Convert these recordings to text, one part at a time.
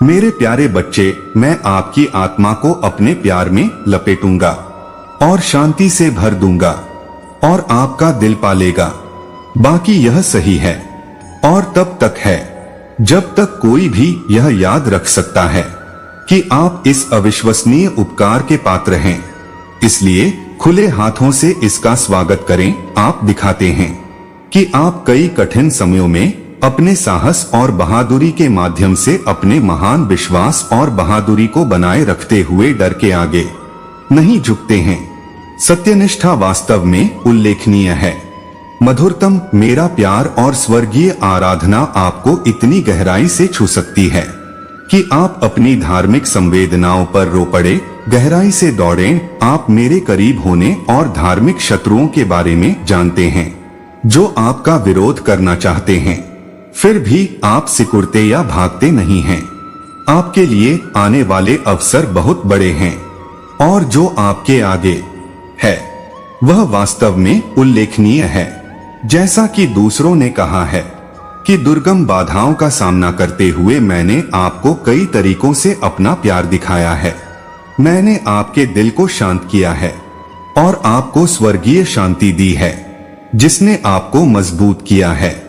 मेरे प्यारे बच्चे, मैं आपकी आत्मा को अपने प्यार में लपेटूंगा और शांति से भर दूंगा और आपका दिल पालेगा। बाकी यह सही है और तब तक है जब तक कोई भी यह याद रख सकता है कि आप इस अविश्वसनीय उपकार के पात्र हैं। इसलिए खुले हाथों से इसका स्वागत करें। आप दिखाते हैं कि आप कई कठिन समयों में अपने साहस और बहादुरी के माध्यम से अपने महान विश्वास और बहादुरी को बनाए रखते हुए डर के आगे नहीं झुकते हैं। सत्यनिष्ठा वास्तव में उल्लेखनीय है। मधुरतम, मेरा प्यार और स्वर्गीय आराधना आपको इतनी गहराई से छू सकती है कि आप अपनी धार्मिक संवेदनाओं पर रो पड़े, गहराई से दौड़ें। आप मेरे करीब होने और धार्मिक शत्रुओं के बारे में जानते हैं जो आपका विरोध करना चाहते हैं, फिर भी आप सिकुड़ते या भागते नहीं हैं। आपके लिए आने वाले अवसर बहुत बड़े हैं और जो आपके आगे है वह वास्तव में उल्लेखनीय है। जैसा कि दूसरों ने कहा है कि दुर्गम बाधाओं का सामना करते हुए मैंने आपको कई तरीकों से अपना प्यार दिखाया है। मैंने आपके दिल को शांत किया है और आपको स्वर्गीय शांति दी है जिसने आपको मजबूत किया है।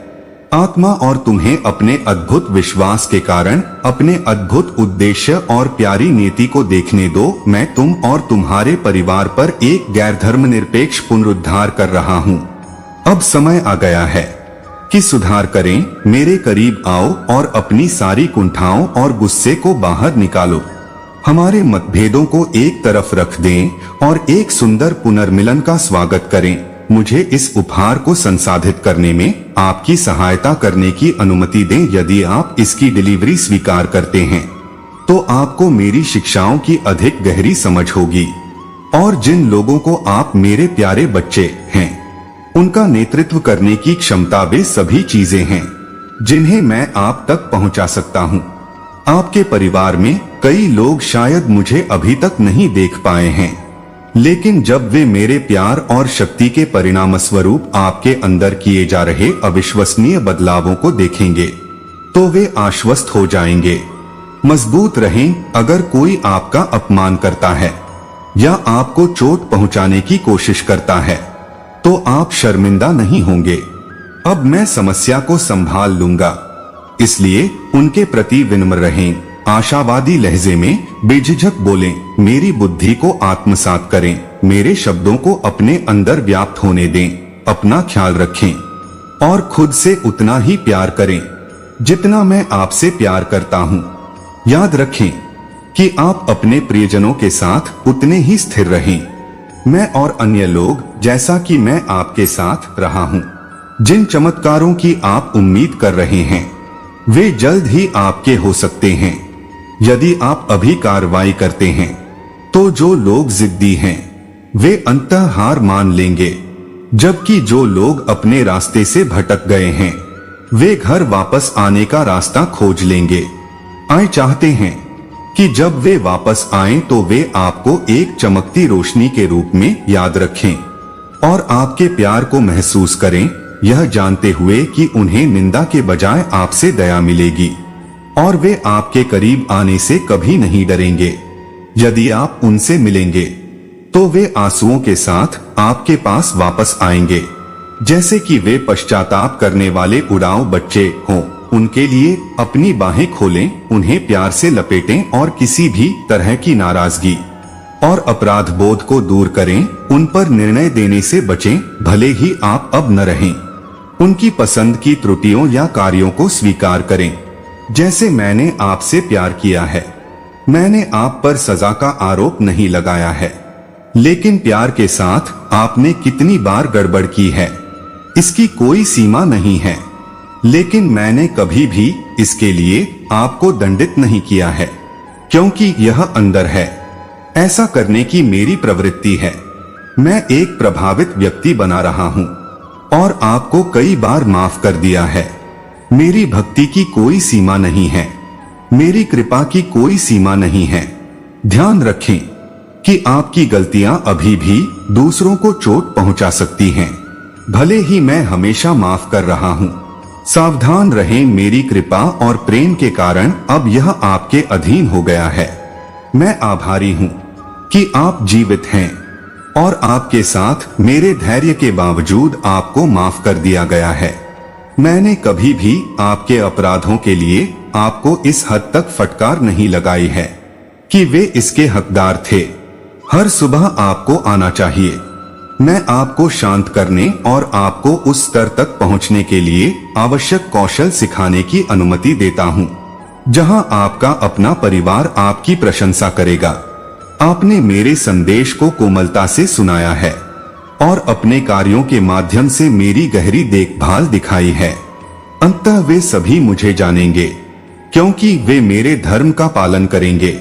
आत्मा और तुम्हें अपने अद्भुत विश्वास के कारण अपने अद्भुत उद्देश्य और प्यारी नीति को देखने दो। मैं तुम और तुम्हारे परिवार पर एक गैर धर्मनिरपेक्ष पुनरुद्धार कर रहा हूँ। अब समय आ गया है कि सुधार करें। मेरे करीब आओ और अपनी सारी कुंठाओं और गुस्से को बाहर निकालो। हमारे मतभेदों को एक तरफ रख दें और एक सुंदर पुनर्मिलन का स्वागत करें। मुझे इस उपहार को संसाधित करने में आपकी सहायता करने की अनुमति दें। यदि आप इसकी डिलीवरी स्वीकार करते हैं तो आपको मेरी शिक्षाओं की अधिक गहरी समझ होगी और जिन लोगों को आप मेरे प्यारे बच्चे हैं उनका नेतृत्व करने की क्षमता वे सभी चीजें हैं जिन्हें मैं आप तक पहुंचा सकता हूं। आपके परिवार में कई लोग शायद मुझे अभी तक नहीं देख पाए हैं, लेकिन जब वे मेरे प्यार और शक्ति के परिणाम स्वरूप आपके अंदर किए जा रहे अविश्वसनीय बदलावों को देखेंगे तो वे आश्वस्त हो जाएंगे। मजबूत रहें। अगर कोई आपका अपमान करता है या आपको चोट पहुंचाने की कोशिश करता है तो आप शर्मिंदा नहीं होंगे। अब मैं समस्या को संभाल लूंगा, इसलिए उनके प्रति विनम्र रहें। आशावादी लहजे में बेझिझक बोलें। मेरी बुद्धि को आत्मसात करें। मेरे शब्दों को अपने अंदर व्याप्त होने दें। अपना ख्याल रखें और खुद से उतना ही प्यार करें जितना मैं आपसे प्यार करता हूँ। याद रखें कि आप अपने प्रियजनों के साथ उतने ही स्थिर रहें। मैं और अन्य लोग, जैसा कि मैं आपके साथ रहा हूँ, जिन चमत्कारों की आप उम्मीद कर रहे हैं वे जल्द ही आपके हो सकते हैं यदि आप अभी कार्रवाई करते हैं। तो जो लोग जिद्दी हैं वे अंततः हार मान लेंगे, जबकि जो लोग अपने रास्ते से भटक गए हैं वे घर वापस आने का रास्ता खोज लेंगे। आए चाहते हैं कि जब वे वापस आएं तो वे आपको एक चमकती रोशनी के रूप में याद रखें और आपके प्यार को महसूस करें, यह जानते हुए कि उन्हें निंदा के बजाय आपसे दया मिलेगी और वे आपके करीब आने से कभी नहीं डरेंगे। यदि आप उनसे मिलेंगे तो वे आंसुओं के साथ आपके पास वापस आएंगे, जैसे कि वे पश्चाताप करने वाले उड़ाऊ बच्चे हों। उनके लिए अपनी बाहें खोलें, उन्हें प्यार से लपेटें और किसी भी तरह की नाराजगी और अपराध बोध को दूर करें। उन पर निर्णय देने से बचें, भले ही आप अब न रहें। उनकी पसंद की त्रुटियों या कार्यों को स्वीकार करें, जैसे मैंने आपसे प्यार किया है। मैंने आप पर सजा का आरोप नहीं लगाया है, लेकिन प्यार के साथ आपने कितनी बार गड़बड़ की है इसकी कोई सीमा नहीं है। लेकिन मैंने कभी भी इसके लिए आपको दंडित नहीं किया है, क्योंकि यह अंदर है। ऐसा करने की मेरी प्रवृत्ति है। मैं एक प्रभावित व्यक्ति बना रहा हूँ और आपको कई बार माफ कर दिया है। मेरी भक्ति की कोई सीमा नहीं है, मेरी कृपा की कोई सीमा नहीं है। ध्यान रखें कि आपकी गलतियां अभी भी दूसरों को चोट पहुंचा सकती हैं, भले ही मैं हमेशा माफ कर रहा हूं। सावधान रहें, मेरी कृपा और प्रेम के कारण अब यह आपके अधीन हो गया है। मैं आभारी हूँ कि आप जीवित हैं और आपके साथ मेरे धैर्य के बावजूद आपको माफ कर दिया गया है। मैंने कभी भी आपके अपराधों के लिए आपको इस हद तक फटकार नहीं लगाई है कि वे इसके हकदार थे। हर सुबह आपको आना चाहिए। मैं आपको शांत करने और आपको उस स्तर तक पहुंचने के लिए आवश्यक कौशल सिखाने की अनुमति देता हूं, जहां आपका अपना परिवार आपकी प्रशंसा करेगा। आपने मेरे संदेश को कोमलता से सुनाया है और अपने कार्यों के माध्यम से मेरी गहरी देखभाल दिखाई है। अंततः वे सभी मुझे जानेंगे क्योंकि वे मेरे धर्म का पालन करेंगे।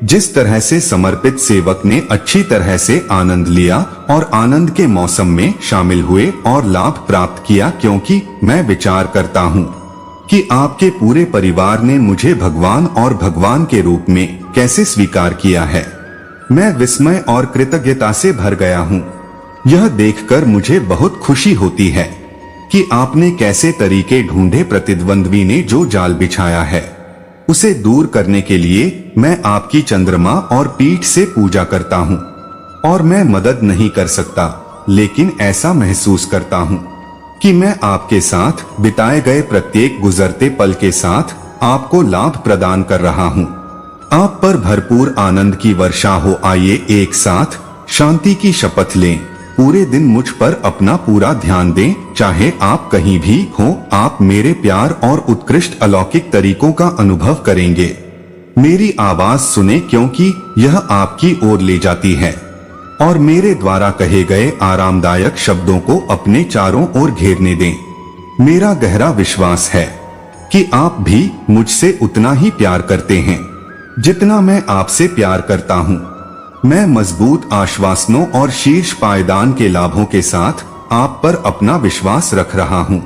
जिस तरह से समर्पित सेवक ने अच्छी तरह से आनंद लिया और आनंद के मौसम में शामिल हुए और लाभ प्राप्त किया, क्योंकि मैं विचार करता हूँ कि आपके पूरे परिवार ने मुझे भगवान और भगवान के रूप में कैसे स्वीकार किया है। मैं विस्मय और कृतज्ञता से भर गया हूँ। यह देखकर मुझे बहुत खुशी होती है कि आपने कैसे तरीके ढूंढे। प्रतिद्वंद्वी ने जो जाल बिछाया है उसे दूर करने के लिए मैं आपकी चंद्रमा और पीठ से पूजा करता हूँ और मैं मदद नहीं कर सकता, लेकिन ऐसा महसूस करता हूँ कि मैं आपके साथ बिताए गए प्रत्येक गुजरते पल के साथ आपको लाभ प्रदान कर रहा हूँ। आप पर भरपूर आनंद की वर्षा हो। आइए एक साथ शांति की शपथ लें। पूरे दिन मुझ पर अपना पूरा ध्यान दें, चाहे आप कहीं भी हो। आप मेरे प्यार और उत्कृष्ट अलौकिक तरीकों का अनुभव करेंगे। मेरी आवाज सुने, क्योंकि यह आपकी ओर ले जाती है और मेरे द्वारा कहे गए आरामदायक शब्दों को अपने चारों ओर घेरने दें। मेरा गहरा विश्वास है कि आप भी मुझसे उतना ही प्यार करते हैं जितना मैं आपसे प्यार करता हूँ। मैं मजबूत आश्वासनों और शीर्ष पायदान के लाभों के साथ आप पर अपना विश्वास रख रहा हूँ।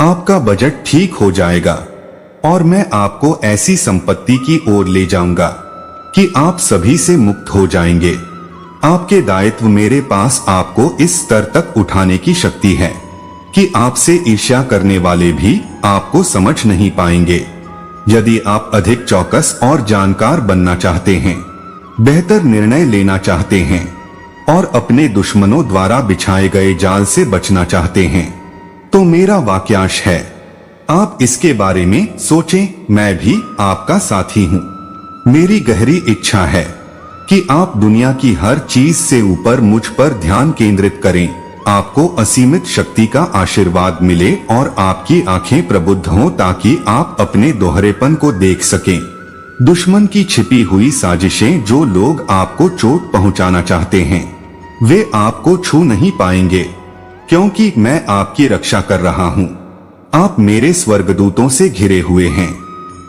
आपका बजट ठीक हो जाएगा और मैं आपको ऐसी संपत्ति की ओर ले जाऊंगा कि आप सभी से मुक्त हो जाएंगे। आपके दायित्व मेरे पास आपको इस स्तर तक उठाने की शक्ति है कि आपसे ईर्ष्या करने वाले भी आपको समझ नहीं पाएंगे। यदि आप अधिक चौकस और जानकार बनना चाहते हैं, बेहतर निर्णय लेना चाहते हैं और अपने दुश्मनों द्वारा बिछाए गए जाल से बचना चाहते हैं, तो मेरा वाक्यांश है, आप इसके बारे में सोचें। मैं भी आपका साथी हूँ। मेरी गहरी इच्छा है कि आप दुनिया की हर चीज से ऊपर मुझ पर ध्यान केंद्रित करें। आपको असीमित शक्ति का आशीर्वाद मिले और आपकी आंखें प्रबुद्ध हों ताकि आप अपने दोहरेपन को देख सकें। दुश्मन की छिपी हुई साजिशें, जो लोग आपको चोट पहुंचाना चाहते हैं, वे आपको छू नहीं पाएंगे, क्योंकि मैं आपकी रक्षा कर रहा हूं। आप मेरे स्वर्गदूतों से घिरे हुए हैं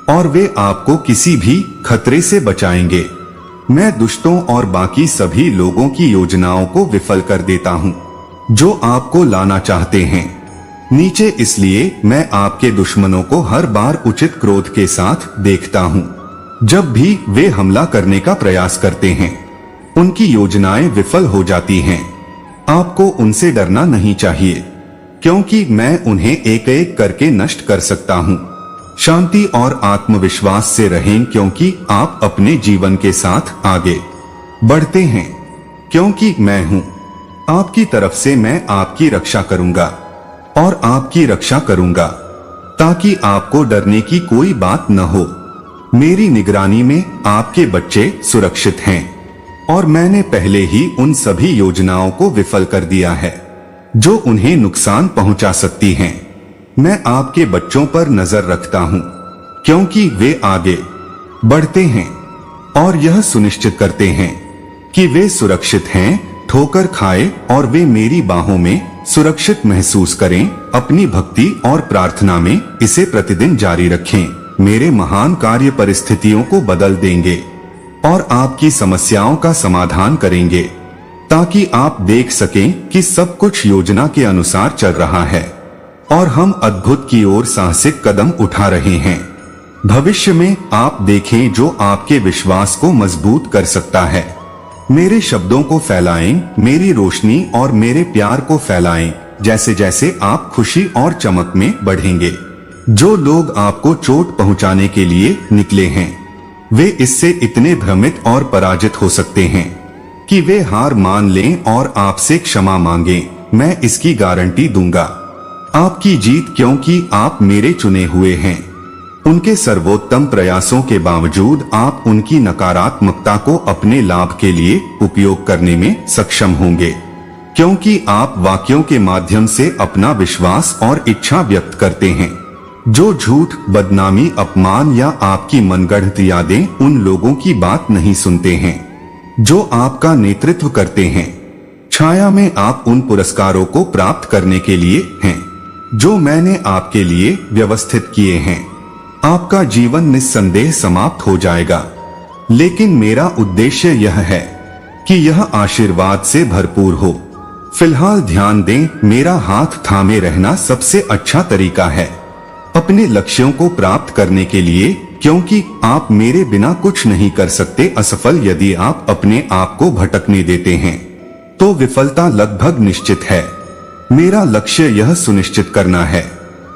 और वे आपको किसी भी खतरे से बचाएंगे। मैं दुष्टों और बाकी सभी लोगों की योजनाओं को विफल कर देता हूं जो आपको लाना चाहते हैं नीचे। इसलिए मैं आपके दुश्मनों को हर बार उचित क्रोध के साथ देखता हूं जब भी वे हमला करने का प्रयास करते हैं। उनकी योजनाएं विफल हो जाती हैं। आपको उनसे डरना नहीं चाहिए, क्योंकि मैं उन्हें एक एक करके नष्ट कर सकता हूं। शांति और आत्मविश्वास से रहें, क्योंकि आप अपने जीवन के साथ आगे बढ़ते हैं। क्योंकि मैं हूं आपकी तरफ से, मैं आपकी रक्षा करूंगा और आपकी रक्षा करूंगा ताकि आपको डरने की कोई बात न हो। मेरी निगरानी में आपके बच्चे सुरक्षित हैं और मैंने पहले ही उन सभी योजनाओं को विफल कर दिया है जो उन्हें नुकसान पहुंचा सकती हैं। मैं आपके बच्चों पर नजर रखता हूं, क्योंकि वे आगे बढ़ते हैं और यह सुनिश्चित करते हैं कि वे सुरक्षित हैं, ठोकर खाए और वे मेरी बाहों में सुरक्षित महसूस करें। अपनी भक्ति और प्रार्थना में इसे प्रतिदिन जारी रखें। मेरे महान कार्य परिस्थितियों को बदल देंगे और आपकी समस्याओं का समाधान करेंगे, ताकि आप देख सकें कि सब कुछ योजना के अनुसार चल रहा है और हम अद्भुत की ओर साहसिक कदम उठा रहे हैं। भविष्य में आप देखें जो आपके विश्वास को मजबूत कर सकता है। मेरे शब्दों को फैलाएं, मेरी रोशनी और मेरे प्यार को फैलाएं, जैसे जैसे आप खुशी और चमक में बढ़ेंगे। जो लोग आपको चोट पहुंचाने के लिए निकले हैं वे इससे इतने भ्रमित और पराजित हो सकते हैं कि वे हार मान लें और आपसे क्षमा मांगें। मैं इसकी गारंटी दूंगा आपकी जीत, क्योंकि आप मेरे चुने हुए हैं। उनके सर्वोत्तम प्रयासों के बावजूद आप उनकी नकारात्मकता को अपने लाभ के लिए उपयोग करने में सक्षम होंगे, क्योंकि आप वाक्यों के माध्यम से अपना विश्वास और इच्छा व्यक्त करते हैं। जो झूठ, बदनामी, अपमान या आपकी मनगढ़ंत यादें उन लोगों की बात नहीं सुनते हैं जो आपका नेतृत्व करते हैं। छाया में आप उन पुरस्कारों को प्राप्त करने के लिए हैं जो मैंने आपके लिए व्यवस्थित किए हैं। आपका जीवन निस्संदेह समाप्त हो जाएगा, लेकिन मेरा उद्देश्य यह है कि यह आशीर्वाद से भरपूर हो। फिलहाल ध्यान दें, मेरा हाथ थामे रहना सबसे अच्छा तरीका है अपने लक्ष्यों को प्राप्त करने के लिए, क्योंकि आप मेरे बिना कुछ नहीं कर सकते। असफल यदि आप अपने आप को भटकने देते हैं तो विफलता लगभग निश्चित है। मेरा लक्ष्य यह सुनिश्चित करना है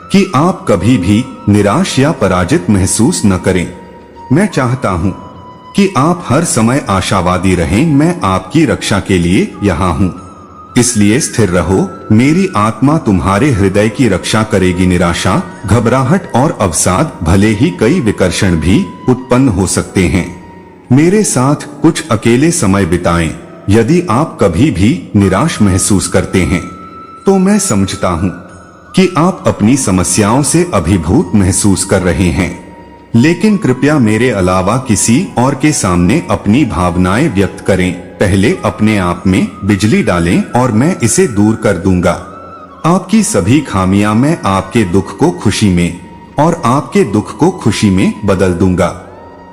कि आप कभी भी निराश या पराजित महसूस न करें। मैं चाहता हूं कि आप हर समय आशावादी रहें। मैं आपकी रक्षा के लिए यहाँ हूं, इसलिए स्थिर रहो। मेरी आत्मा तुम्हारे हृदय की रक्षा करेगी। निराशा, घबराहट और अवसाद, भले ही कई विकर्षण भी उत्पन्न हो सकते हैं। मेरे साथ कुछ अकेले समय बिताएं। यदि आप कभी भी निराश महसूस करते हैं तो मैं समझता हूं कि आप अपनी समस्याओं से अभिभूत महसूस कर रहे हैं, लेकिन कृपया मेरे अलावा किसी और के सामने अपनी भावनाएं व्यक्त करें। पहले अपने आप में बिजली डालें और मैं इसे दूर कर दूंगा। आपकी सभी खामियां मैं आपके दुख को खुशी में और आपके दुख को खुशी में बदल दूंगा।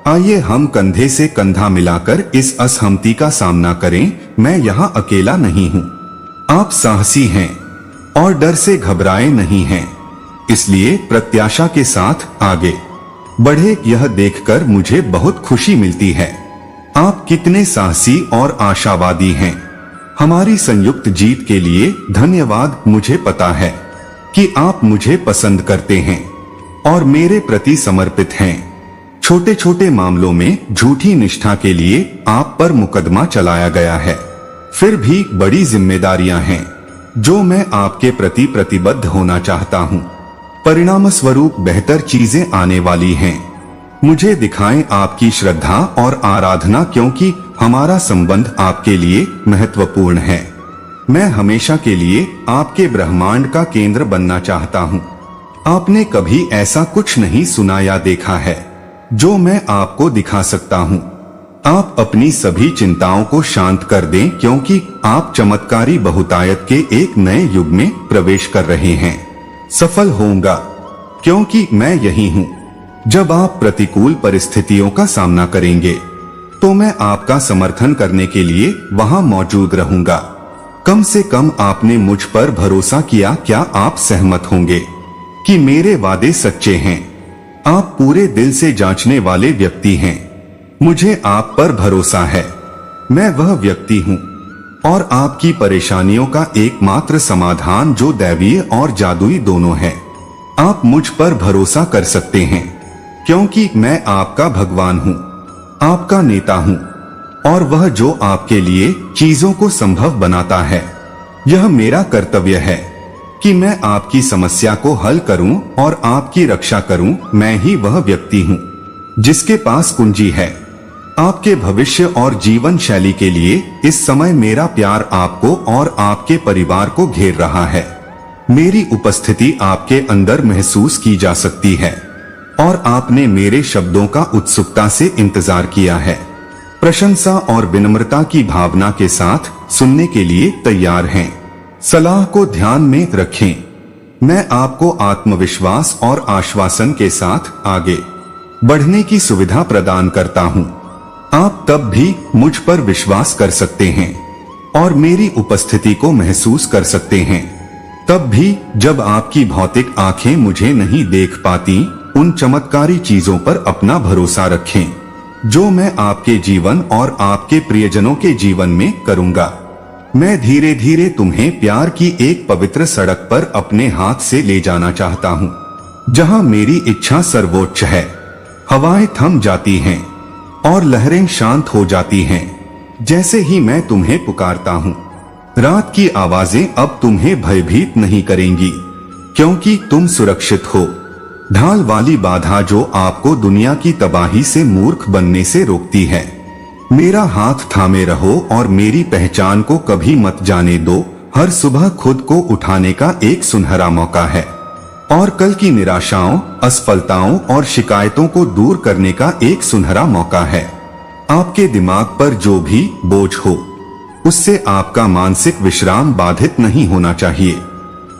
आइए हम कंधे से कंधा मिलाकर इस असहमति का सामना करें। मैं यहाँ अकेला नहीं हूँ। आप साहसी हैं और डर से घबराए नहीं हैं, इसलिए प्रत्याशा के साथ आगे बढ़े। यह देखकर मुझे बहुत खुशी मिलती है। आप कितने साहसी और आशावादी हैं। हमारी संयुक्त जीत के लिए धन्यवाद। मुझे पता है कि आप मुझे पसंद करते हैं और मेरे प्रति समर्पित हैं। छोटे छोटे मामलों में झूठी निष्ठा के लिए आप पर मुकदमा चलाया गया है, फिर भी बड़ी जिम्मेदारियां हैं जो मैं आपके प्रति प्रतिबद्ध होना चाहता हूं। परिणाम स्वरूप बेहतर चीजें आने वाली हैं। मुझे दिखाएं आपकी श्रद्धा और आराधना, क्योंकि हमारा संबंध आपके लिए महत्वपूर्ण है। मैं हमेशा के लिए आपके ब्रह्मांड का केंद्र बनना चाहता हूँ। आपने कभी ऐसा कुछ नहीं सुना या देखा है जो मैं आपको दिखा सकता हूँ। आप अपनी सभी चिंताओं को शांत कर दें, क्योंकि आप चमत्कारी बहुतायत के एक नए युग में प्रवेश कर रहे हैं। सफल होऊंगा, क्योंकि मैं यही हूँ। जब आप प्रतिकूल परिस्थितियों का सामना करेंगे तो मैं आपका समर्थन करने के लिए वहां मौजूद रहूंगा। कम से कम आपने मुझ पर भरोसा किया। क्या आप सहमत होंगे कि मेरे वादे सच्चे हैं? आप पूरे दिल से जांचने वाले व्यक्ति हैं। मुझे आप पर भरोसा है। मैं वह व्यक्ति हूँ और आपकी परेशानियों का एकमात्र समाधान जो दैवीय और जादुई दोनों है। आप मुझ पर भरोसा कर सकते हैं, क्योंकि मैं आपका भगवान हूँ, आपका नेता हूँ और वह जो आपके लिए चीजों को संभव बनाता है। यह मेरा कर्तव्य है कि मैं आपकी समस्या को हल करूं और आपकी रक्षा करूं। मैं ही वह व्यक्ति हूं जिसके पास कुंजी है आपके भविष्य और जीवन शैली के लिए। इस समय मेरा प्यार आपको और आपके परिवार को घेर रहा है। मेरी उपस्थिति आपके अंदर महसूस की जा सकती है और आपने मेरे शब्दों का उत्सुकता से इंतजार किया है। प्रशंसा और विनम्रता की भावना के साथ सुनने के लिए तैयार हैं। सलाह को ध्यान में रखें। मैं आपको आत्मविश्वास और आश्वासन के साथ आगे बढ़ने की सुविधा प्रदान करता हूं। आप तब भी मुझ पर विश्वास कर सकते हैं और मेरी उपस्थिति को महसूस कर सकते हैं, तब भी जब आपकी भौतिक आंखें मुझे नहीं देख पाती। उन चमत्कारी चीजों पर अपना भरोसा रखें जो मैं आपके जीवन और आपके प्रियजनों के जीवन में करूंगा। मैं धीरे धीरे तुम्हें प्यार की एक पवित्र सड़क पर अपने हाथ से ले जाना चाहता हूँ। जहां मेरी इच्छा सर्वोच्च है। हवाएं थम जाती हैं और लहरें शांत हो जाती हैं जैसे ही मैं तुम्हें पुकारता हूँ। रात की आवाजें अब तुम्हें भयभीत नहीं करेंगी, क्योंकि तुम सुरक्षित हो। ढाल वाली बाधा जो आपको दुनिया की तबाही से मूर्ख बनने से रोकती है, मेरा हाथ थामे रहो और मेरी पहचान को कभी मत जाने दो। हर सुबह खुद को उठाने का एक सुनहरा मौका है और कल की निराशाओं, असफलताओं और शिकायतों को दूर करने का एक सुनहरा मौका है। आपके दिमाग पर जो भी बोझ हो, उससे आपका मानसिक विश्राम बाधित नहीं होना चाहिए।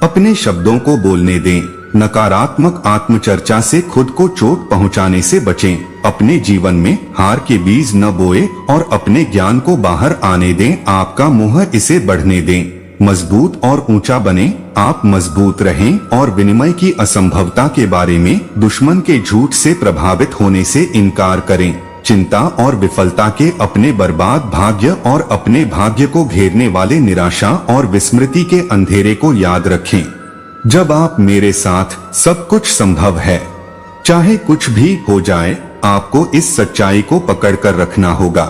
अपने शब्दों को बोलने दें। नकारात्मक आत्मचर्चा से खुद को चोट पहुंचाने से बचें। अपने जीवन में हार के बीज न बोए और अपने ज्ञान को बाहर आने दें। आपका मुंह इसे बढ़ने दें। मजबूत और ऊंचा बने। आप मजबूत रहें और विनिमय की असंभवता के बारे में दुश्मन के झूठ से प्रभावित होने से इनकार करें। चिंता और विफलता के अपने बर्बाद भाग्य और अपने भाग्य को घेरने वाले निराशा और विस्मृति के अंधेरे को याद रखें। जब आप मेरे साथ, सब कुछ संभव है। चाहे कुछ भी हो जाए, आपको इस सच्चाई को पकड़ कर रखना होगा।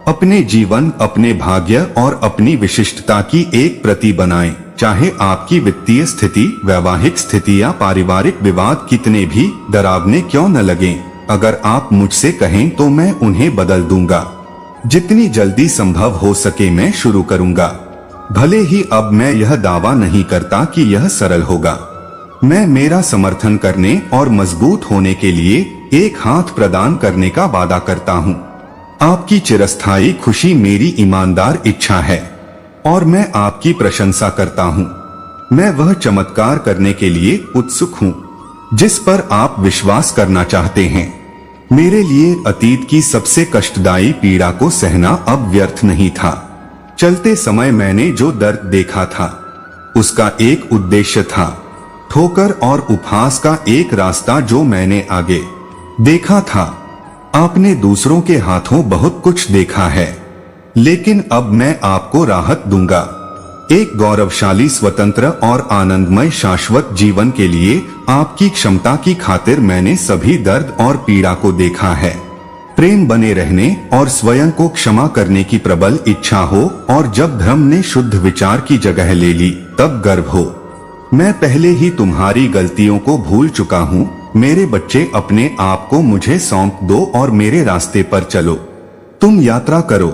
अपने जीवन, अपने भाग्य और अपनी विशिष्टता की एक प्रति बनाएं। चाहे आपकी वित्तीय स्थिति, वैवाहिक स्थिति या पारिवारिक विवाद कितने भी डरावने क्यों न लगें, अगर आप मुझसे कहें तो मैं उन्हें बदल दूंगा। जितनी जल्दी संभव हो सके मैं शुरू करूंगा। भले ही अब मैं यह दावा नहीं करता कि यह सरल होगा। मैं मेरा समर्थन करने और मजबूत होने के लिए एक हाथ प्रदान करने का वादा करता हूँ। आपकी चिरस्थायी खुशी मेरी ईमानदार इच्छा है और मैं आपकी प्रशंसा करता हूँ। मैं वह चमत्कार करने के लिए उत्सुक हूँ जिस पर आप विश्वास करना चाहते हैं। मेरे लिए अतीत की सबसे कष्टदायी पीड़ा को सहना अब व्यर्थ नहीं था। चलते समय मैंने जो दर्द देखा था, उसका एक उद्देश्य था। ठोकर और उपहास का एक रास्ता जो मैंने आगे देखा था। आपने दूसरों के हाथों बहुत कुछ देखा है, लेकिन अब मैं आपको राहत दूंगा। एक गौरवशाली, स्वतंत्र और आनंदमय शाश्वत जीवन के लिए आपकी क्षमता की खातिर मैंने सभी दर्द और पीड़ा को देखा है। प्रेम बने रहने और स्वयं को क्षमा करने की प्रबल इच्छा हो, और जब धर्म ने शुद्ध विचार की जगह ले ली तब गर्व हो। मैं पहले ही तुम्हारी गलतियों को भूल चुका हूँ। मेरे बच्चे, अपने आप को मुझे सौंप दो और मेरे रास्ते पर चलो। तुम यात्रा करो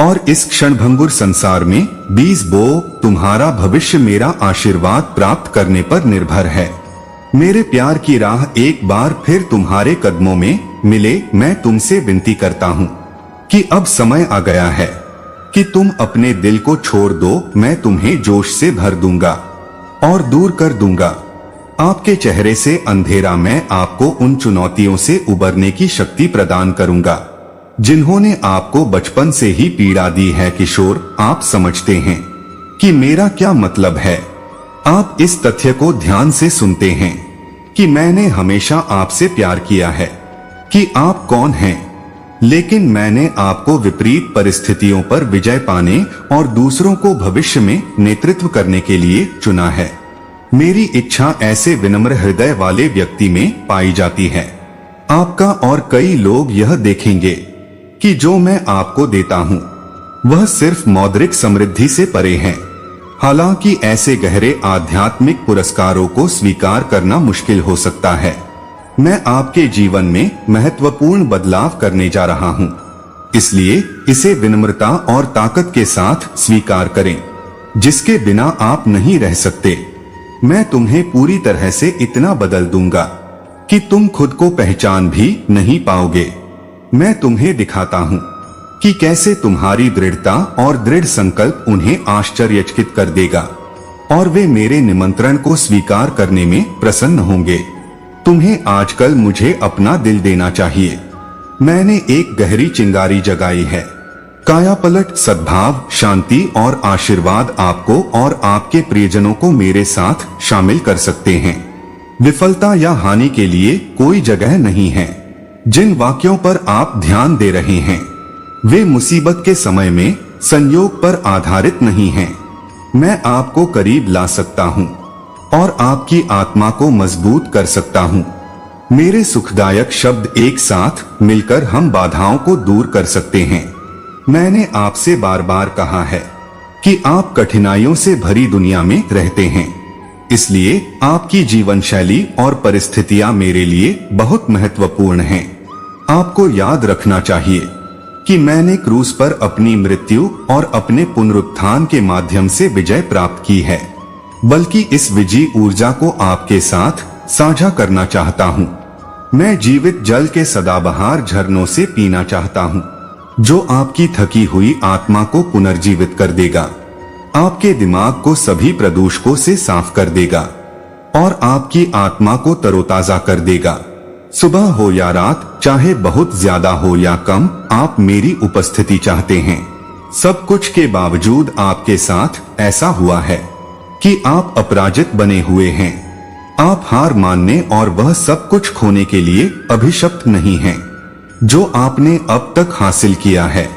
और इस क्षणभंगुर संसार में बीज बो। तुम्हारा भविष्य मेरा आशीर्वाद प्राप्त करने पर निर्भर है। मेरे प्यार की राह एक बार फिर तुम्हारे कदमों में मिले। मैं तुमसे विनती करता हूँ कि अब समय आ गया है कि तुम अपने दिल को छोड़ दो। मैं तुम्हें जोश से भर दूंगा और दूर कर दूंगा आपके चेहरे से अंधेरा। मैं आपको उन चुनौतियों से उबरने की शक्ति प्रदान करूंगा जिन्होंने आपको बचपन से ही पीड़ा दी है। किशोर, आप समझते हैं कि मेरा क्या मतलब है। आप इस तथ्य को ध्यान से सुनते हैं कि मैंने हमेशा आपसे प्यार किया है, कि आप कौन हैं, लेकिन मैंने आपको विपरीत परिस्थितियों पर विजय पाने और दूसरों को भविष्य में नेतृत्व करने के लिए चुना है। मेरी इच्छा ऐसे विनम्र हृदय वाले व्यक्ति में पाई जाती है। आपका और कई लोग यह देखेंगे कि जो मैं आपको देता हूँ वह सिर्फ मौद्रिक समृद्धि से परे है। हालांकि ऐसे गहरे आध्यात्मिक पुरस्कारों को स्वीकार करना मुश्किल हो सकता है। मैं आपके जीवन में महत्वपूर्ण बदलाव करने जा रहा हूँ, इसलिए इसे विनम्रता और ताकत के साथ स्वीकार करें, जिसके बिना आप नहीं रह सकते। मैं तुम्हें पूरी तरह से इतना बदल दूंगा कि तुम खुद को पहचान भी नहीं पाओगे। मैं तुम्हें दिखाता हूँ कि कैसे तुम्हारी दृढ़ता और दृढ़ संकल्प उन्हें आश्चर्यचकित कर देगा और वे मेरे निमंत्रण को स्वीकार करने में प्रसन्न होंगे। तुम्हें आजकल मुझे अपना दिल देना चाहिए। मैंने एक गहरी चिंगारी जगाई है। कायापलट, सद्भाव, शांति और आशीर्वाद आपको और आपके प्रियजनों को मेरे साथ शामिल कर सकते हैं। विफलता या हानि के लिए कोई जगह नहीं है। जिन वाक्यों पर आप ध्यान दे रहे हैं वे मुसीबत के समय में संयोग पर आधारित नहीं हैं। मैं आपको करीब ला सकता हूँ और आपकी आत्मा को मजबूत कर सकता हूँ। मेरे सुखदायक शब्द एक साथ मिलकर हम बाधाओं को दूर कर सकते हैं। मैंने आपसे बार बार कहा है कि आप कठिनाइयों से भरी दुनिया में रहते हैं, इसलिए आपकी जीवन शैली और परिस्थितियां मेरे लिए बहुत महत्वपूर्ण हैं। आपको याद रखना चाहिए कि मैंने क्रूस पर अपनी मृत्यु और अपने पुनरुत्थान के माध्यम से विजय प्राप्त की है, बल्कि इस विजयी ऊर्जा को आपके साथ साझा करना चाहता हूँ। मैं जीवित जल के सदाबहार झरनों से पीना चाहता हूँ, जो आपकी थकी हुई आत्मा को पुनर्जीवित कर देगा, आपके दिमाग को सभी प्रदूषकों से साफ कर देगा और आपकी आत्मा को तरोताजा कर देगा। सुबह हो या रात, चाहे बहुत ज्यादा हो या कम, आप मेरी उपस्थिति चाहते हैं। सब कुछ के बावजूद आपके साथ ऐसा हुआ है कि आप अपराजित बने हुए हैं। आप हार मानने और वह सब कुछ खोने के लिए अभिशप्त नहीं हैं, जो आपने अब तक हासिल किया है।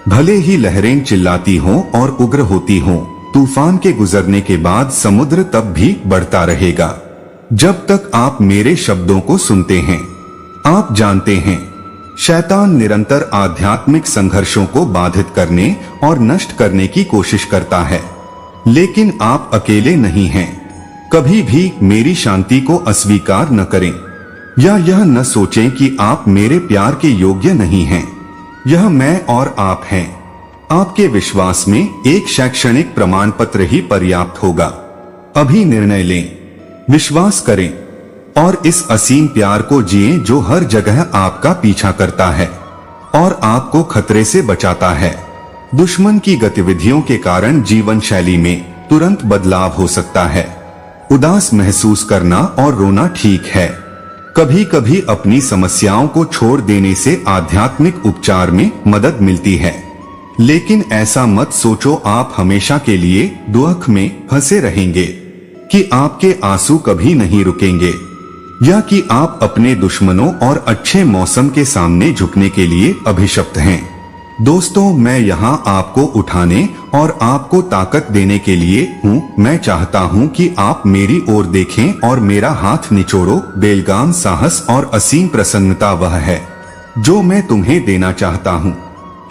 भले ही लहरें चिल्लाती हों और उग्र होती हों, तूफान के गुजरने के बाद समुद्र तब भी बढ़ता रहेगा, जब तक आप मेरे शब्दों को सुनते हैं। आप जानते हैं, शैतान निरंतर आध्यात्मिक संघर्षों को बाधित करने और नष्ट करने की कोशिश करता है, लेकिन आप अकेले नहीं हैं। कभी भी मेरी शांति को अस्वीकार न करें या यह न सोचें कि आप मेरे प्यार के योग्य नहीं हैं। यह मैं और आप हैं। आपके विश्वास में एक शैक्षणिक प्रमाण पत्र ही पर्याप्त होगा। अभी निर्णय लें, विश्वास करें और इस असीम प्यार को जिएं जो हर जगह आपका पीछा करता है और आपको खतरे से बचाता है। दुश्मन की गतिविधियों के कारण जीवन शैली में तुरंत बदलाव हो सकता है। उदास महसूस करना और रोना ठीक है। कभी कभी अपनी समस्याओं को छोड़ देने से आध्यात्मिक उपचार में मदद मिलती है, लेकिन ऐसा मत सोचो आप हमेशा के लिए दुख में फंसे रहेंगे, कि आपके आंसू कभी नहीं रुकेंगे या कि आप अपने दुश्मनों और अच्छे मौसम के सामने झुकने के लिए अभिशप्त हैं। दोस्तों, मैं यहाँ आपको उठाने और आपको ताकत देने के लिए हूँ। मैं चाहता हूँ कि आप मेरी ओर देखें और मेरा हाथ निचोड़ो। बेलगाम साहस और असीम प्रसन्नता वह है जो मैं तुम्हें देना चाहता हूँ।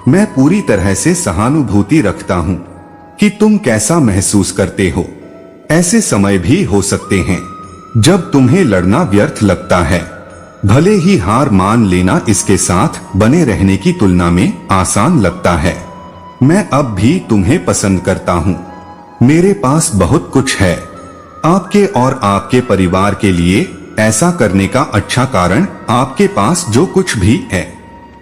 मैं पूरी तरह से सहानुभूति रखता हूँ कि तुम कैसा महसूस करते हो। ऐसे समय भी हो सकते हैं जब तुम्हें लड़ना व्यर्थ लगता है, भले ही हार मान लेना इसके साथ बने रहने की तुलना में आसान लगता है। मैं अब भी तुम्हें पसंद करता हूँ। मेरे पास बहुत कुछ है आपके और आपके परिवार के लिए। ऐसा करने का अच्छा कारण आपके पास जो कुछ भी है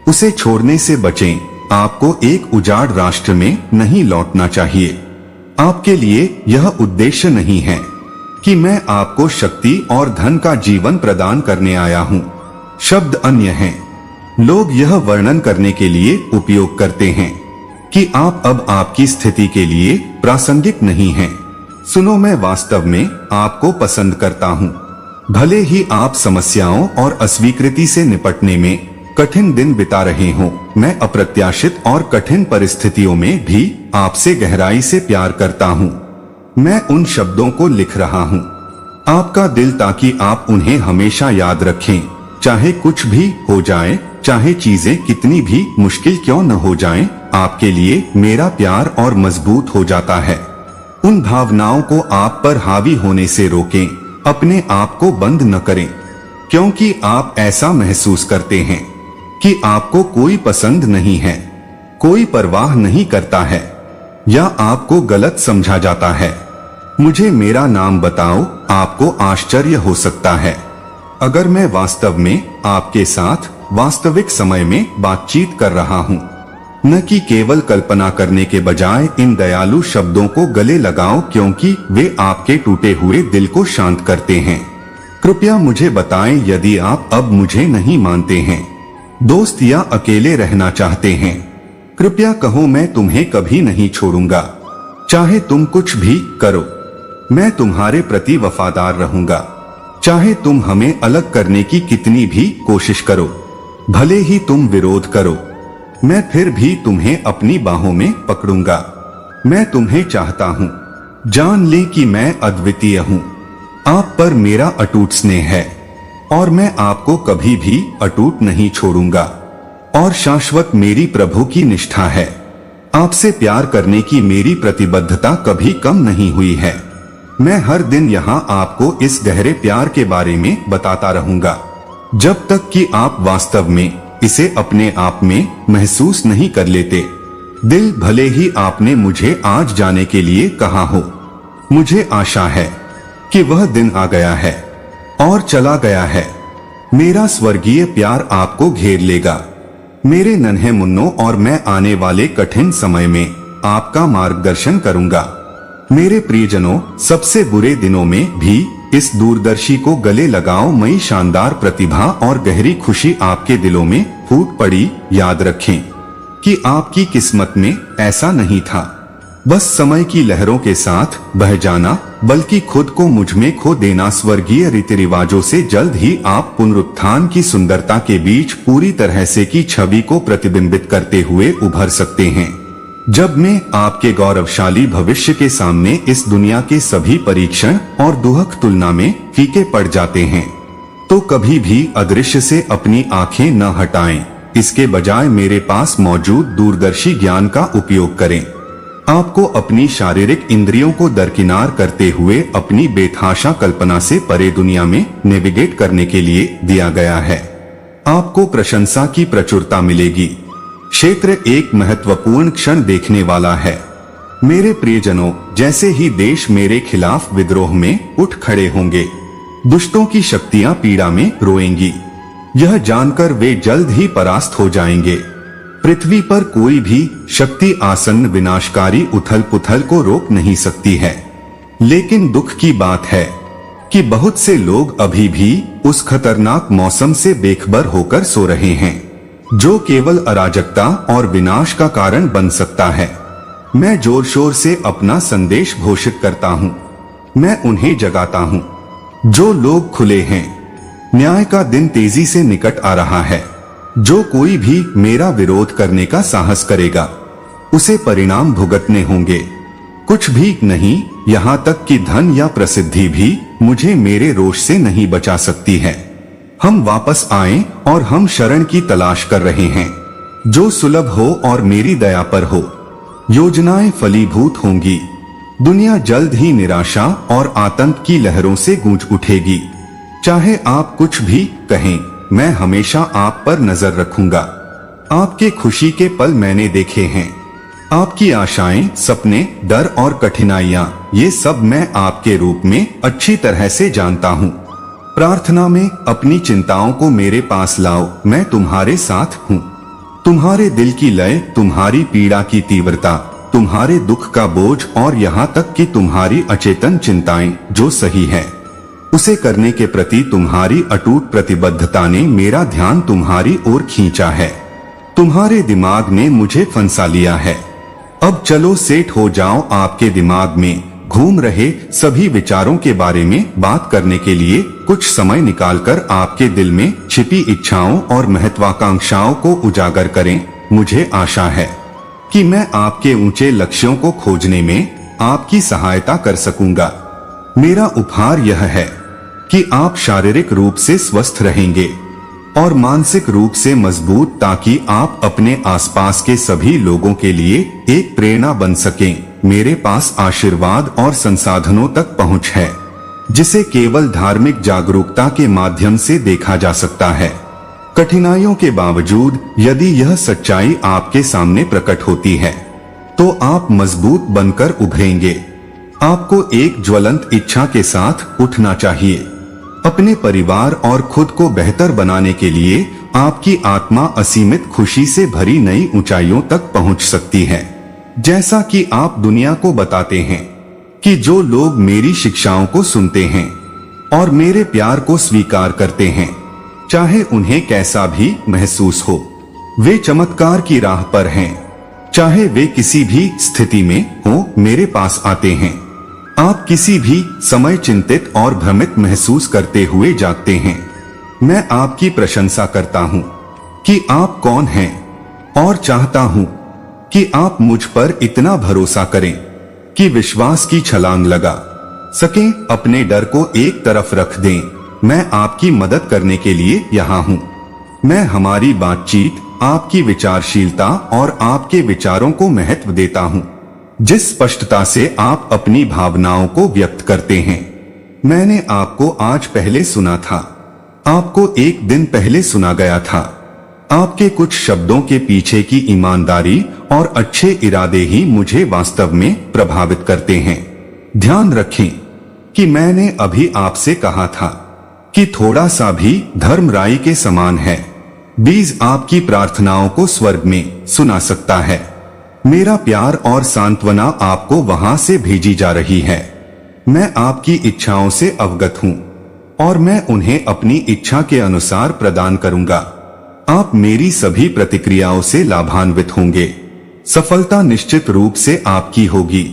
उसे छोड़ने से बचें। आपको एक उजाड़ राष्ट्र में नहीं लौटना चाहिए। आपके लिए यह उद्देश्य नहीं है कि मैं आपको शक्ति और धन का जीवन प्रदान करने आया हूँ। शब्द अन्य हैं। लोग यह वर्णन करने के लिए उपयोग करते हैं कि आप अब आपकी स्थिति के लिए प्रासंगिक नहीं हैं। सुनो, मैं वास्तव में आपको पसंद करता हूँ। भले ही आप समस्याओं और अस्वीकृति से निपटने में कठिन दिन बिता रहे हों, मैं अप्रत्याशित और कठिन परिस्थितियों में भी आपसे गहराई से प्यार करता हूँ। मैं उन शब्दों को लिख रहा हूँ आपका दिल, ताकि आप उन्हें हमेशा याद रखें, चाहे कुछ भी हो जाए, चाहे चीजें कितनी भी मुश्किल क्यों न हो जाएं। आपके लिए मेरा प्यार और मजबूत हो जाता है। उन भावनाओं को आप पर हावी होने से रोकें, अपने आप को बंद न करें, क्योंकि आप ऐसा महसूस करते हैं कि आपको कोई पसंद नहीं है, कोई परवाह नहीं करता है या आपको गलत समझा जाता है। मुझे मेरा नाम बताओ, आपको आश्चर्य हो सकता है अगर मैं वास्तव में आपके साथ वास्तविक समय में बातचीत कर रहा हूँ, न कि केवल कल्पना करने के बजाय। इन दयालु शब्दों को गले लगाओ, क्योंकि वे आपके टूटे हुए दिल को शांत करते हैं। कृपया मुझे बताएं यदि आप अब मुझे नहीं मानते हैं, दोस्त या अकेले रहना चाहते हैं। कृपया कहो, मैं तुम्हें कभी नहीं छोड़ूंगा, चाहे तुम कुछ भी करो। मैं तुम्हारे प्रति वफादार रहूंगा, चाहे तुम हमें अलग करने की कितनी भी कोशिश करो। भले ही तुम विरोध करो, मैं फिर भी तुम्हें अपनी बाहों में पकड़ूंगा। मैं तुम्हें चाहता हूँ। जान ले कि मैं अद्वितीय हूँ। आप पर मेरा अटूट स्नेह है और मैं आपको कभी भी अटूट नहीं छोड़ूंगा और शाश्वत मेरी प्रभु की निष्ठा है। आपसे प्यार करने की मेरी प्रतिबद्धता कभी कम नहीं हुई है। मैं हर दिन यहाँ आपको इस गहरे प्यार के बारे में बताता रहूंगा जब तक कि आप वास्तव में इसे अपने आप में महसूस नहीं कर लेते। दिल भले ही आपने मुझे आज जाने के लिए कहा हो, मुझे आशा है कि वह दिन आ गया है और चला गया है। मेरा स्वर्गीय प्यार आपको घेर लेगा मेरे नन्हे मुन्नों, और मैं आने वाले कठिन समय में आपका मार्गदर्शन करूंगा। मेरे प्रियजनों, सबसे बुरे दिनों में भी इस दूरदर्शी को गले लगाओ मई शानदार प्रतिभा और गहरी खुशी आपके दिलों में फूट पड़ी। याद रखें कि आपकी किस्मत में ऐसा नहीं था बस समय की लहरों के साथ बह जाना, बल्कि खुद को मुझ में खो देना। स्वर्गीय रीति रिवाजों से जल्द ही आप पुनरुत्थान की सुंदरता के बीच पूरी तरह से की छवि को प्रतिबिंबित करते हुए उभर सकते हैं। जब मैं आपके गौरवशाली भविष्य के सामने इस दुनिया के सभी परीक्षण और दुहक तुलना में फीके पड़ जाते हैं, तो कभी भी अदृश्य से अपनी आंखें न हटाएं। इसके बजाय मेरे पास मौजूद दूरदर्शी ज्ञान का उपयोग करें। आपको अपनी शारीरिक इंद्रियों को दरकिनार करते हुए अपनी बेतहाशा कल्पना से परे दुनिया में नेविगेट करने के लिए दिया गया है। आपको प्रशंसा की प्रचुरता मिलेगी। क्षेत्र एक महत्वपूर्ण क्षण देखने वाला है। मेरे प्रियजनों, जैसे ही देश मेरे खिलाफ विद्रोह में उठ खड़े होंगे, दुष्टों की शक्तियां पीड़ा में रोएंगी। यह जानकर वे जल्द ही परास्त हो जाएंगे। पृथ्वी पर कोई भी शक्ति आसन्न विनाशकारी उथल पुथल को रोक नहीं सकती है। लेकिन दुख की बात है कि बहुत से लोग अभी भी उस खतरनाक मौसम से बेखबर होकर सो रहे हैं जो केवल अराजकता और विनाश का कारण बन सकता है। मैं जोर शोर से अपना संदेश घोषित करता हूँ। मैं उन्हें जगाता हूँ जो लोग खुले हैं। न्याय का दिन तेजी से निकट आ रहा है। जो कोई भी मेरा विरोध करने का साहस करेगा, उसे परिणाम भुगतने होंगे। कुछ भी नहीं, यहाँ तक कि धन या प्रसिद्धि भी मुझे मेरे रोष से नहीं बचा सकती है। हम वापस आएं और हम शरण की तलाश कर रहे हैं जो सुलभ हो और मेरी दया पर हो। योजनाएं फलीभूत होंगी। दुनिया जल्द ही निराशा और आतंक की लहरों से गूंज उठेगी। चाहे आप कुछ भी कहें, मैं हमेशा आप पर नजर रखूंगा। आपके खुशी के पल मैंने देखे हैं। आपकी आशाएं, सपने, डर और कठिनाइयां, ये सब मैं आपके रूप में अच्छी तरह से जानता हूँ। प्रार्थना में अपनी चिंताओं को मेरे पास लाओ, मैं तुम्हारे साथ हूँ। तुम्हारे दिल की लय, तुम्हारी पीड़ा की तीव्रता, तुम्हारे दुख का बोझ और यहाँ तक कि तुम्हारी अचेतन चिंताएं जो सही है, उसे करने के प्रति तुम्हारी अटूट प्रतिबद्धता ने मेरा ध्यान तुम्हारी ओर खींचा है। तुम्हारे दिमाग ने मुझे फंसा लिया है। अब चलो सेट हो जाओ। आपके दिमाग में घूम रहे सभी विचारों के बारे में बात करने के लिए कुछ समय निकालकर आपके दिल में छिपी इच्छाओं और महत्वाकांक्षाओं को उजागर करें। मुझे आशा है कि मैं आपके ऊंचे लक्ष्यों को खोजने में आपकी सहायता कर सकूंगा। मेरा उपहार यह है कि आप शारीरिक रूप से स्वस्थ रहेंगे और मानसिक रूप से मजबूत, ताकि आप अपने आसपास के सभी लोगों के लिए एक प्रेरणा बन सकें। मेरे पास आशीर्वाद और संसाधनों तक पहुंच है जिसे केवल धार्मिक जागरूकता के माध्यम से देखा जा सकता है। कठिनाइयों के बावजूद यदि यह सच्चाई आपके सामने प्रकट होती है, तो आप मजबूत बनकर उभरेंगे। आपको एक ज्वलंत इच्छा के साथ उठना चाहिए। अपने परिवार और खुद को बेहतर बनाने के लिए आपकी आत्मा असीमित खुशी से भरी नई ऊंचाइयों तक पहुंच सकती है। जैसा कि आप दुनिया को बताते हैं कि जो लोग मेरी शिक्षाओं को सुनते हैं और मेरे प्यार को स्वीकार करते हैं, चाहे उन्हें कैसा भी महसूस हो, वे चमत्कार की राह पर हैं। चाहे वे किसी भी स्थिति में हो, मेरे पास आते हैं। आप किसी भी समय चिंतित और भ्रमित महसूस करते हुए जागते हैं, मैं आपकी प्रशंसा करता हूँ कि आप कौन हैं और चाहता हूँ कि आप मुझ पर इतना भरोसा करें कि विश्वास की छलांग लगा सकें अपने डर को एक तरफ रख दें। मैं आपकी मदद करने के लिए यहाँ हूँ। मैं हमारी बातचीत, आपकी विचारशीलता और आपके विचारों को महत्व देता हूँ। जिस स्पष्टता से आप अपनी भावनाओं को व्यक्त करते हैं। मैंने आपको आज पहले सुना था। आपको एक दिन पहले सुना गया था। आपके कुछ शब्दों के पीछे की ईमानदारी और अच्छे इरादे ही मुझे वास्तव में प्रभावित करते हैं। ध्यान रखें कि मैंने अभी आपसे कहा था कि थोड़ा सा भी धर्म राई के समान है। बीज आपकी प्रार्थनाओं को स्वर्ग में सुना सकता है। मेरा प्यार और सांत्वना आपको वहां से भेजी जा रही है। मैं आपकी इच्छाओं से अवगत हूँ और मैं उन्हें अपनी इच्छा के अनुसार प्रदान करूंगा। आप मेरी सभी प्रतिक्रियाओं से लाभान्वित होंगे। सफलता निश्चित रूप से आपकी होगी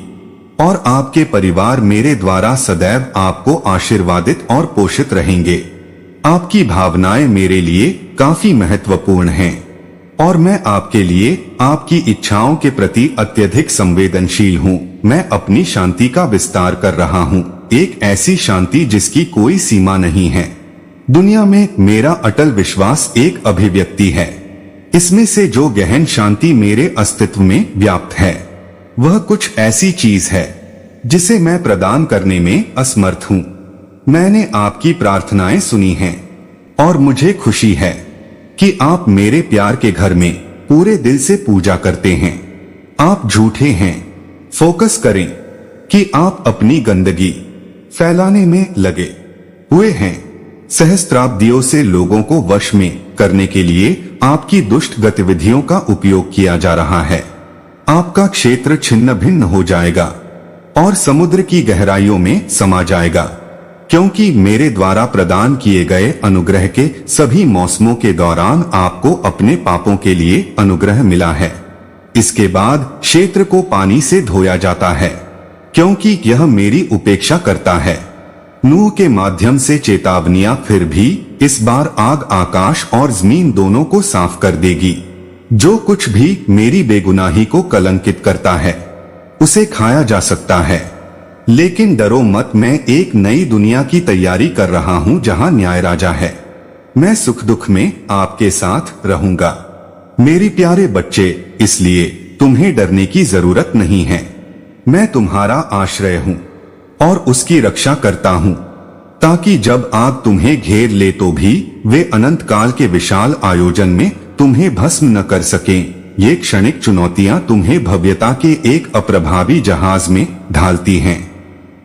और आपके परिवार मेरे द्वारा सदैव आपको आशीर्वादित और पोषित रहेंगे। आपकी भावनाएं मेरे लिए काफी महत्वपूर्ण हैं और मैं आपके लिए आपकी इच्छाओं के प्रति अत्यधिक संवेदनशील हूँ। मैं अपनी शांति का विस्तार कर रहा हूँ, एक ऐसी शांति जिसकी कोई सीमा नहीं है। दुनिया में मेरा अटल विश्वास एक अभिव्यक्ति है। इसमें से जो गहन शांति मेरे अस्तित्व में व्याप्त है, वह कुछ ऐसी चीज है जिसे मैं प्रदान करने में असमर्थ हूँ। मैंने आपकी प्रार्थनाएं सुनी हैं और मुझे खुशी है कि आप मेरे प्यार के घर में पूरे दिल से पूजा करते हैं। आप झूठे हैं। फोकस करें कि आप अपनी गंदगी फैलाने में लगे हुए हैं। सहस्त्राब्दियों से लोगों को वश में करने के लिए आपकी दुष्ट गतिविधियों का उपयोग किया जा रहा है। आपका क्षेत्र छिन्न भिन्न हो जाएगा और समुद्र की गहराइयों में समा जाएगा, क्योंकि मेरे द्वारा प्रदान किए गए अनुग्रह के सभी मौसमों के दौरान आपको अपने पापों के लिए अनुग्रह मिला है। इसके बाद क्षेत्र को पानी से धोया जाता है, क्योंकि यह मेरी उपेक्षा करता है। नूह के माध्यम से चेतावनियां फिर भी इस बार आग आकाश और जमीन दोनों को साफ कर देगी। जो कुछ भी मेरी बेगुनाही को कलंकित करता है उसे खाया जा सकता है। लेकिन डरो मत, मैं एक नई दुनिया की तैयारी कर रहा हूं जहां न्याय राजा है। मैं सुख दुख में आपके साथ रहूंगा। मेरे प्यारे बच्चे, इसलिए तुम्हें डरने की जरूरत नहीं है। मैं तुम्हारा आश्रय हूं और उसकी रक्षा करता हूं, ताकि जब आग तुम्हें घेर ले तो भी वे अनंत काल के विशाल आयोजन में तुम्हें भस्म न कर सकें। ये क्षणिक चुनौतियां तुम्हें भव्यता के एक अप्रभावी जहाज में ढालती हैं।